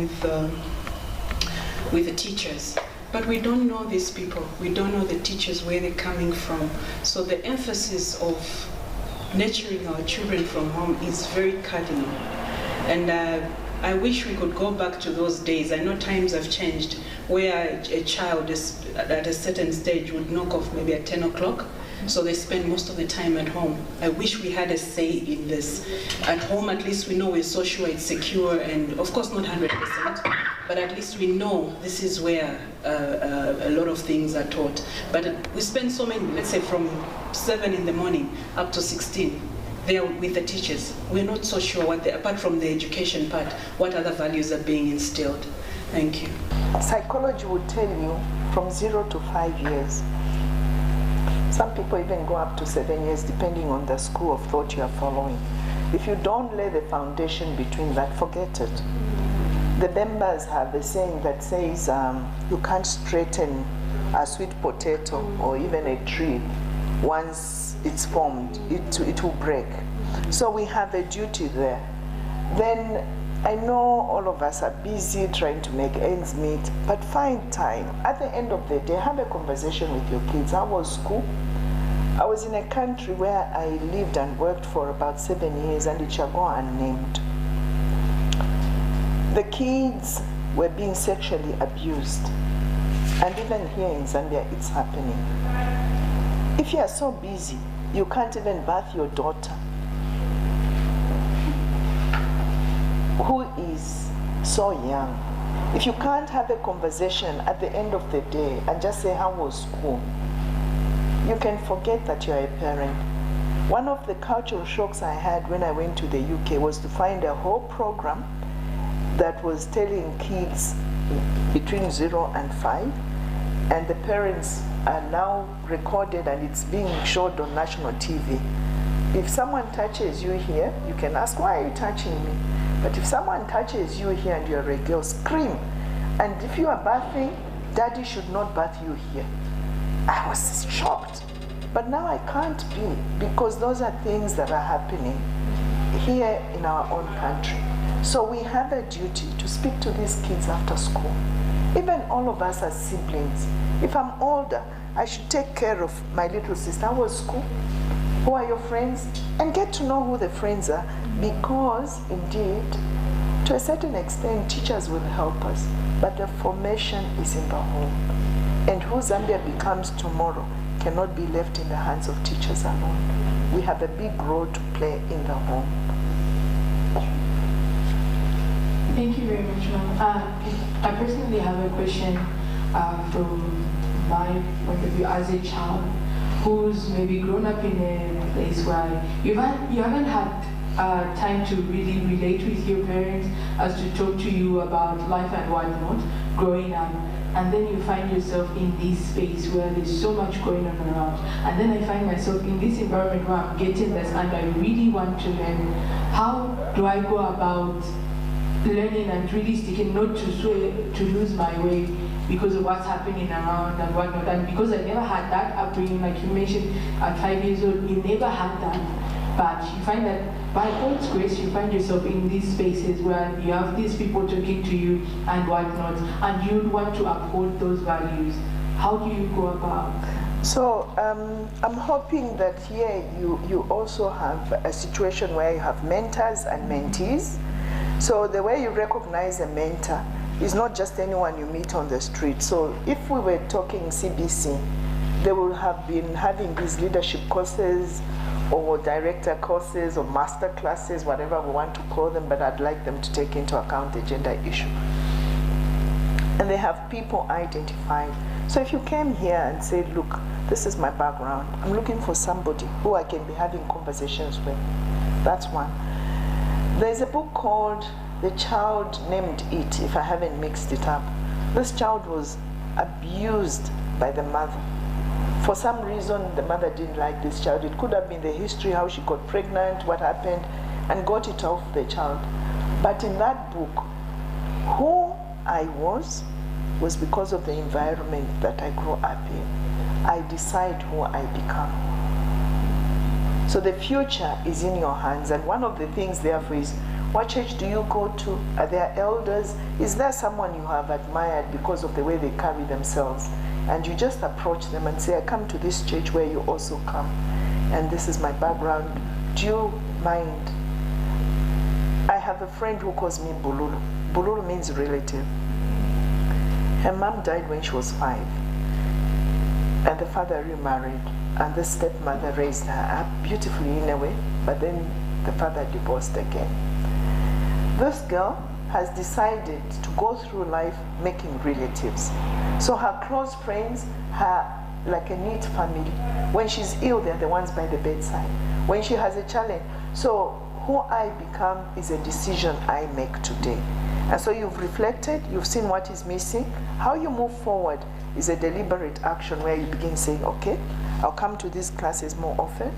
S4: with the teachers. But we don't know these people. We don't know the teachers, where they're coming from. So the emphasis of nurturing our children from home is very cardinal. And I wish we could go back to those days. I know times have changed, where a child is at a certain stage would knock off maybe at 10 o'clock. So they spend most of the time at home. I wish we had a say in this. At home, at least we know we're social, it's secure, and of course not 100%, but at least we know this is where a lot of things are taught. But we spend so many, let's say from 7 in the morning up to 16, there with the teachers. We're not so sure what, apart from the education part, what other values are being instilled. Thank you.
S1: Psychology would tell you from 0 to 5 years. Some people even go up to 7 years, depending on the school of thought you are following. If you don't lay the foundation between that, forget it. The members have a saying that says you can't straighten a sweet potato or even a tree. Once it's formed, it will break. So we have a duty there. Then I know all of us are busy trying to make ends meet, but find time. At the end of the day, have a conversation with your kids. How was school? I was in a country where I lived and worked for about 7 years, and it shall go unnamed. The kids were being sexually abused. And even here in Zambia, it's happening. If you are so busy, you can't even bath your daughter, who is so young. If you can't have a conversation at the end of the day and just say, how was school? You can forget that you're a parent. One of the cultural shocks I had when I went to the UK was to find a whole program that was telling kids between 0 and 5, and the parents are now recorded and it's being showed on national TV. If someone touches you here, you can ask, why are you touching me? But if someone touches you here and you're a girl, scream. And if you are bathing, daddy should not bath you here. I was shocked. But now I can't be, because those are things that are happening here in our own country. So we have a duty to speak to these kids after school. Even all of us as siblings. If I'm older, I should take care of my little sister. How was school? Who are your friends? And get to know who the friends are, because indeed, to a certain extent, teachers will help us, but the formation is in the home. And who Zambia becomes tomorrow cannot be left in the hands of teachers alone. We have a big role to play in the home.
S5: Thank you very much, ma'am. I personally have a question from my point of view as a child who's maybe grown up in a place where you haven't had time to really relate with your parents as to talk to you about life and whatnot growing up. And then you find yourself in this space where there's so much going on around. And then I find myself in this environment where I'm getting this and I really want to learn. How do I go about learning and really sticking, not to lose my way because of what's happening around and whatnot? And because I never had that upbringing, like you mentioned, at 5 years old, you never had that. But you find that by God's grace, you find yourself in these spaces where you have these people talking to you and whatnot, and you want to uphold those values. How do you go about?
S1: So I'm hoping that here you also have a situation where you have mentors and mentees. So the way you recognize a mentor is not just anyone you meet on the street. So if we were talking CBC, they will have been having these leadership courses or director courses or master classes, whatever we want to call them, but I'd like them to take into account the gender issue. And they have people identified. So if you came here and said, look, this is my background, I'm looking for somebody who I can be having conversations with. That's one. There's a book called The Child Named It, if I haven't mixed it up. This child was abused by the mother. For some reason, the mother didn't like this child. It could have been the history, how she got pregnant, what happened, and got it off the child. But in that book, who I was because of the environment that I grew up in. I decide who I become. So the future is in your hands. And one of the things therefore is, what church do you go to? Are there elders? Is there someone you have admired because of the way they carry themselves? And you just approach them and say, I come to this church where you also come. And this is my background. Do you mind? I have a friend who calls me Bululu. Bululu means relative. Her mom died when she was 5. And the father remarried. And the stepmother raised her up beautifully in a way. But then the father divorced again. This girl has decided to go through life making relatives. So her close friends, like a neat family. When she's ill, they're the ones by the bedside. When she has a challenge. So who I become is a decision I make today. And so you've reflected, you've seen what is missing. How you move forward is a deliberate action where you begin saying, okay, I'll come to these classes more often.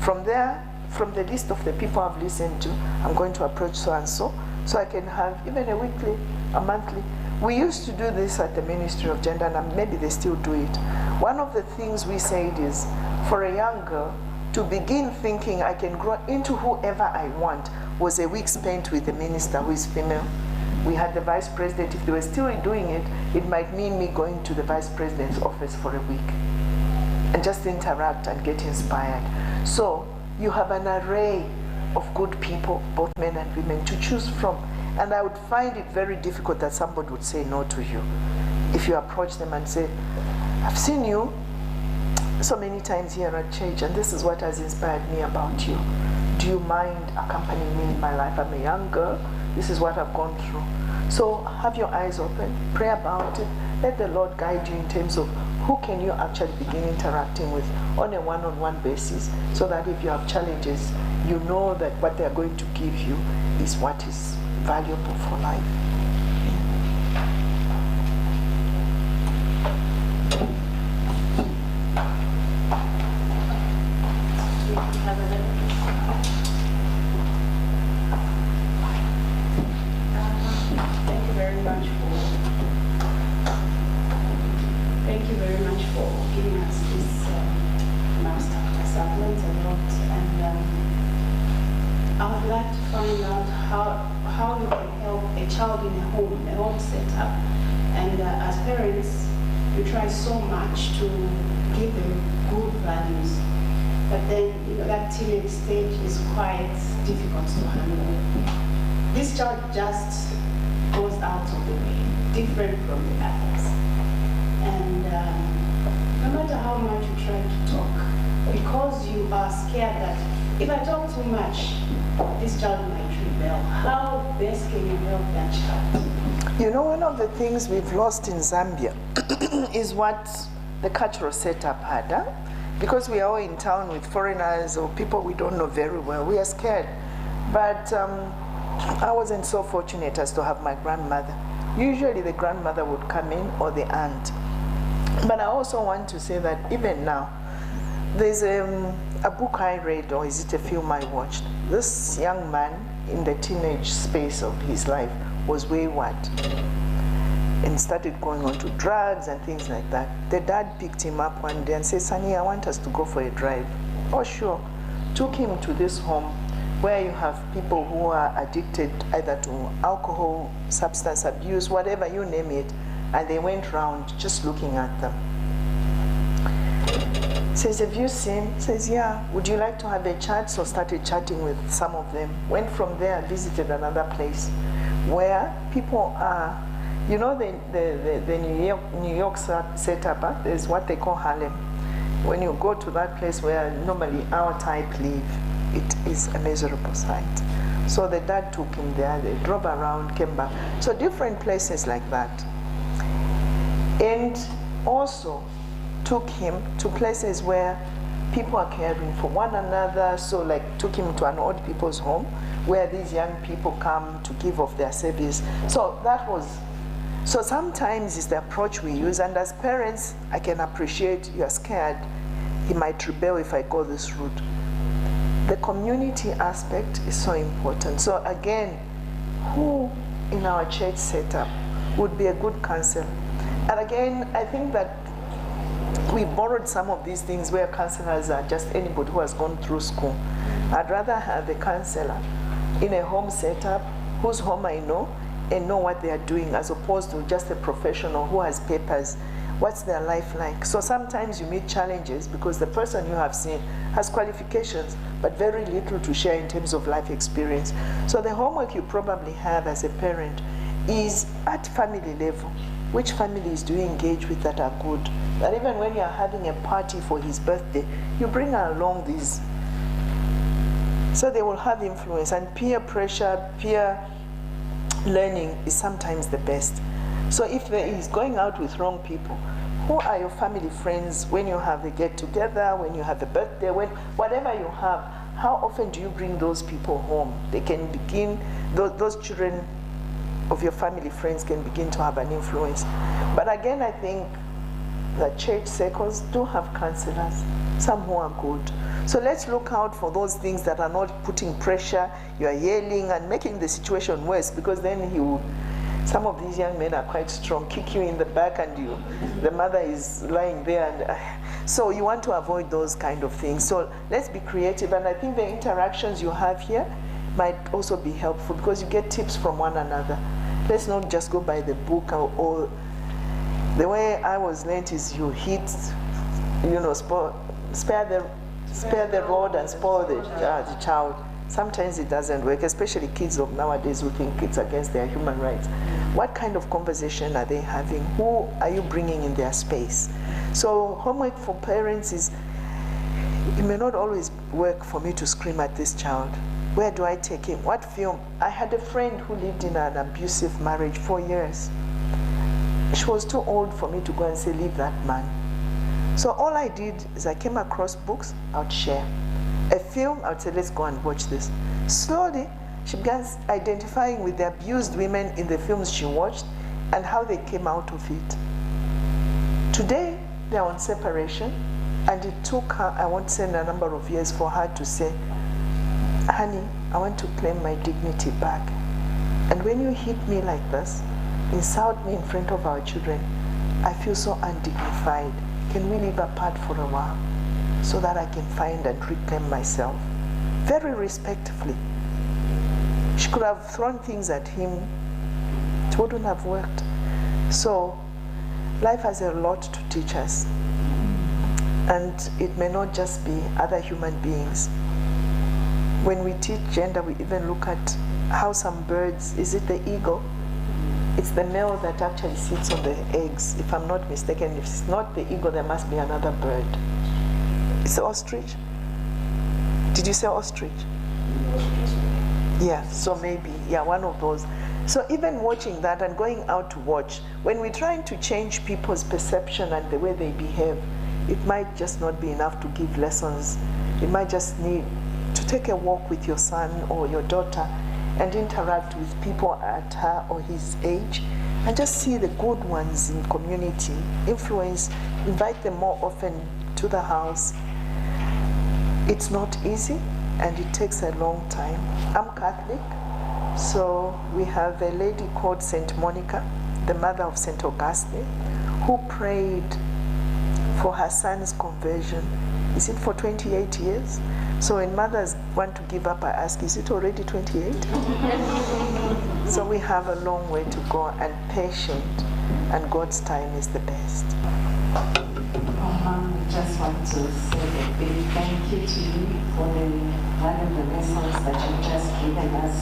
S1: From there, from the list of the people I've listened to, I'm going to approach so-and-so, so I can have even a weekly, a monthly. We used to do this at the Ministry of Gender, and maybe they still do it. One of the things we said is, for a young girl to begin thinking I can grow into whoever I want, was a week spent with a minister who is female. We had the vice president. If they were still doing it, it might mean me going to the vice president's office for a week and just interact and get inspired. So you have an array of good people, both men and women, to choose from. And I would find it very difficult that somebody would say no to you. If you approach them and say, I've seen you so many times here at church, and this is what has inspired me about you. Do you mind accompanying me in my life? I'm a young girl. This is what I've gone through. So have your eyes open, pray about it. Let the Lord guide you in terms of who can you actually begin interacting with on a one-on-one basis, so that if you have challenges, you know that what they're going to give you is what is valuable for life.
S3: Thank you very much for giving us this masterclass. I've learned a lot, and I would like to find out how you can help a child in a home setup. And as parents, we try so much to give them good values, but then that teenage stage is quite difficult to handle. This child just goes out of the way, different from the others. And no matter how much you try to talk, because you are scared that if I talk too much, this child might rebel. How best can you help that child?
S1: You know, one of the things we've lost in Zambia is what the cultural setup had. Huh? Because we are all in town with foreigners or people we don't know very well, we are scared. But I wasn't so fortunate as to have my grandmother. Usually the grandmother would come in, or the aunt. But I also want to say that even now, there's a book I read, or is it a film I watched? This young man in the teenage space of his life was wayward and started going on to drugs and things like that. The dad picked him up one day and said, Sonny, I want us to go for a drive. Oh, sure. Took him to this home where you have people who are addicted either to alcohol, substance abuse, whatever, you name it. And they went round just looking at them. Says, have you seen? Says, yeah. Would you like to have a chat? So started chatting with some of them. Went from there, visited another place where people are, you know, the New York setup, there's what they call Harlem. When you go to that place where normally our type live, it is a miserable sight. So the dad took him there, they drove around, came back. So different places like that. And also took him to places where people are caring for one another. So like took him to an old people's home where these young people come to give of their service. So that was, so sometimes it's the approach we use. And as parents, I can appreciate you're scared. He might rebel if I go this route. The community aspect is so important. So again, who in our church setup would be a good counselor? And again, I think that We borrowed some of these things where counselors are just anybody who has gone through school. I'd rather have a counselor in a home setup whose home I know and know what they are doing, as opposed to just a professional who has papers. What's their life like? So sometimes you meet challenges because the person you have seen has qualifications but very little to share in terms of life experience. So the homework you probably have as a parent is at family level. Which families do you engage with that are good? That even when you're having a party for his birthday, you bring along these. So they will have influence, and peer pressure, peer learning is sometimes the best. So if there is going out with wrong people, who are your family friends when you have a get together, when you have a birthday, when whatever you have, how often do you bring those people home? They can begin, those children of your family friends can begin to have an influence. But again, I think that church circles do have counselors, some who are good. So let's look out for those things that are not putting pressure, you are yelling and making the situation worse, because then he will, some of these young men are quite strong, kick you in the back and the mother is lying there. And so you want to avoid those kind of things. So let's be creative, and I think the interactions you have here might also be helpful because you get tips from one another. Let's not just go by the book, or the way I was learned is you hit, spare the rod and spoil the child. Sometimes it doesn't work, especially kids of nowadays who think it's against their human rights. What kind of conversation are they having? Who are you bringing in their space? So homework for parents is, it may not always work for me to scream at this child. Where do I take him? What film? I had a friend who lived in an abusive marriage for years. She was too old for me to go and say, leave that man. So all I did is I came across books, I would share. A film, I would say, let's go and watch this. Slowly, she began identifying with the abused women in the films she watched and how they came out of it. Today, they're on separation, and it took her, I won't say a number of years, for her to say, honey, I want to claim my dignity back. And when you hit me like this, insult me in front of our children, I feel so undignified. Can we live apart for a while so that I can find and reclaim myself? Very respectfully. She could have thrown things at him. It wouldn't have worked. So life has a lot to teach us. And it may not just be other human beings. When we teach gender, we even look at how some birds, is it the eagle? It's the male that actually sits on the eggs, if I'm not mistaken. If it's not the eagle, there must be another bird. It's the ostrich? Did you say ostrich? Yeah, so maybe, yeah, one of those. So even watching that and going out to watch, when we're trying to change people's perception and the way they behave, it might just not be enough to give lessons. You might just need to take a walk with your son or your daughter and interact with people at her or his age, and just see the good ones in community, influence, invite them more often to the house. It's not easy, and it takes a long time. I'm Catholic, so we have a lady called Saint Monica, the mother of Saint Augustine, who prayed for her son's conversion. Is it for 28 years? So when mothers want to give up, I ask, is it already 28? So we have a long way to go, and patient, and God's time is the best.
S2: I just want to say a big thank you to you for one of the lessons that you've just given us.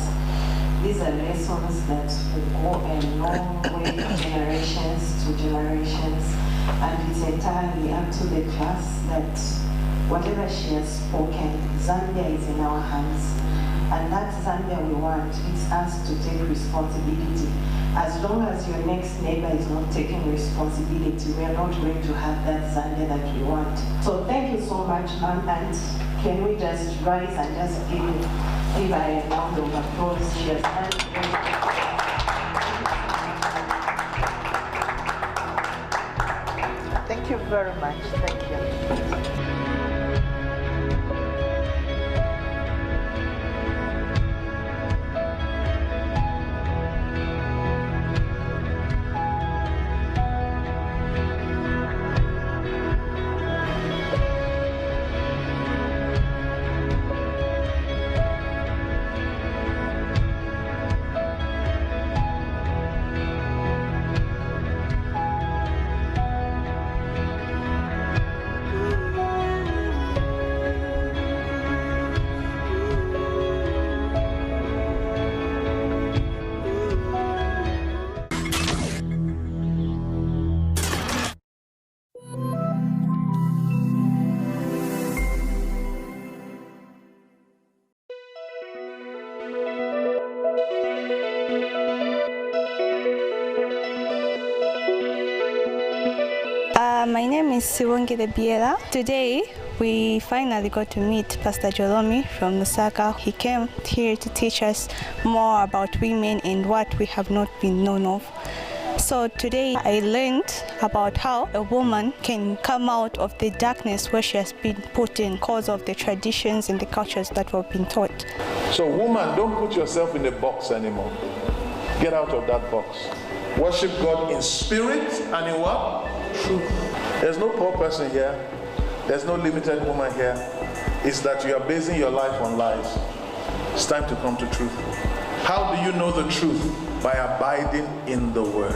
S2: These are lessons that will go a long way, generations to generations, and it's entirely up to the class that whatever she has spoken, Zambia is in our hands. And that Zambia we want, it's us to take responsibility. As long as your next neighbor is not taking responsibility, we are not going to have that Zambia that we want. So thank you so much, ma'am, and can we just rise and just give her a round of applause? She has done great.
S1: Thank you very much. Thank you.
S6: My name is Siwongi the Biela. Today, we finally got to meet Pastor Jolomi from Lusaka. He came here to teach us more about women and what we have not been known of. So today I learned about how a woman can come out of the darkness where she has been put in because of the traditions and the cultures that we've been taught.
S7: So woman, don't put yourself in a box anymore. Get out of that box. Worship God in spirit and in what? Truth. There's no poor person here. There's no limited woman here. It's that you are basing your life on lies. It's time to come to truth. How do you know the truth? By abiding in the word.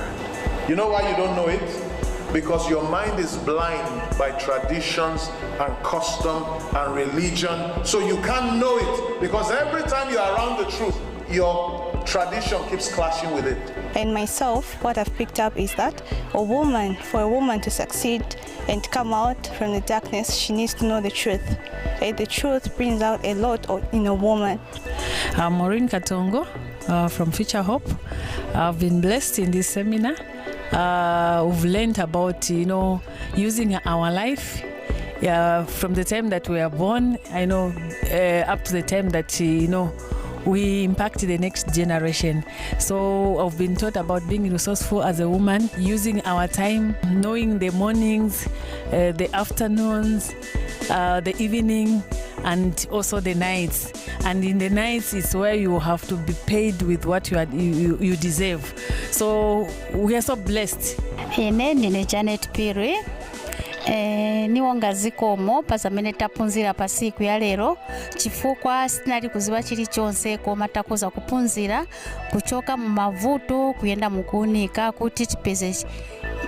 S7: You know why you don't know it? Because your mind is blind by traditions and custom and religion. So you can't know it, because every time you're around the truth, your tradition keeps clashing with it.
S6: And myself, what I've picked up is that for a woman to succeed and come out from the darkness, she needs to know the truth. And the truth brings out a lot in a woman.
S8: I'm Maureen Katongo from Future Hope. I've been blessed in this seminar. We've learned about, using our life from the time that we are born, up to the time that, we impact the next generation. So I've been taught about being resourceful as a woman, using our time, knowing the mornings, the afternoons, the evening, and also the nights. And in the nights is where you have to be paid with what you deserve. So we are so blessed.
S9: Ine ndine Janet Piri. Niwonga zikomo pazamene tapunzira pasiku ya lero chifukwa sinali kuziba chili chonse koma takoza kupunzira kuchoka mu mavuto kuyenda mukuunika kuti tipeze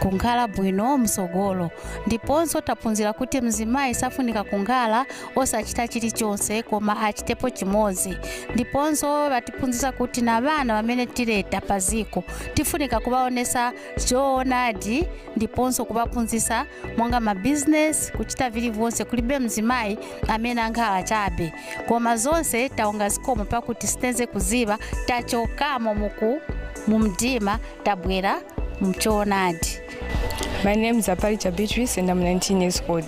S9: kunkhala bwino msogolo. Ndiponso tapunzira kuti mzimayi safunika kunkhala osachita chili chonse koma achitepo chimozi. Ndiponso batipunzisa kuti na bana bamene tileta paziko tifunika kubaonesa choonadi, ndiponso kubapunzisa monga business kuchita vili vonse kulibe mzimayi amene ankhala chabe. Koma zonse taonga zikomo pakuti sitenze kuziba tachokamo mu mdima tabwera mchoonadi.
S10: My name is Aparicha Beatrice and I'm 19 years old.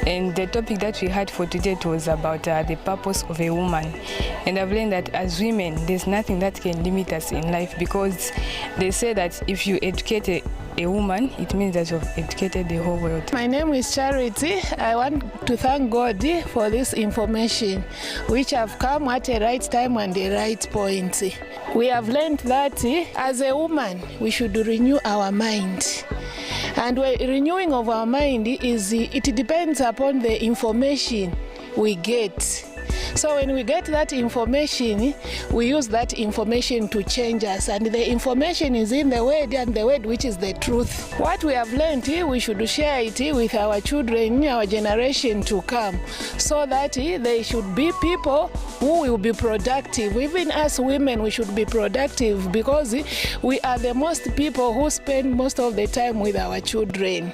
S10: And the topic that we had for today was about the purpose of a woman. And I've learned that as women, there's nothing that can limit us in life, because they say that if you educate a woman, it means that you've educated the whole world.
S11: My name is Charity. I want to thank God for this information, which have come at the right time and the right point. We have learned that as a woman, we should renew our mind. And renewing of our mind it depends upon the information we get. So when we get that information, we use that information to change us, and the information is in the word, and the word which is the truth. What we have learned, we should share it with our children, our generation to come, so that they should be people who will be productive. Even as women, we should be productive, because we are the most people who spend most of the time with our children.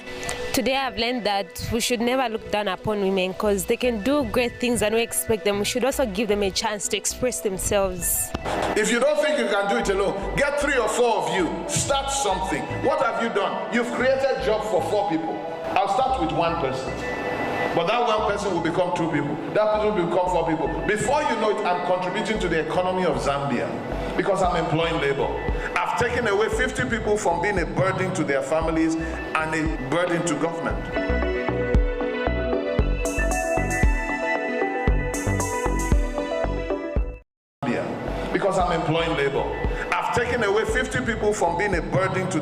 S12: Today I've learned that we should never look down upon women, because they can do great things and we expect them. We should also give them a chance to express themselves.
S7: If you don't think you can do it alone, get 3 or 4 of you, start something. What have you done? You've created a job for 4 people. I'll start with 1 person. But that 1 person will become 2 people. That person will become 4 people. Before you know it, I'm contributing to the economy of Zambia, because I'm employing labor. I've taken away 50 people from being a burden to their families and a burden to government. Because I'm employing labor. I've taken away 50 people from being a burden to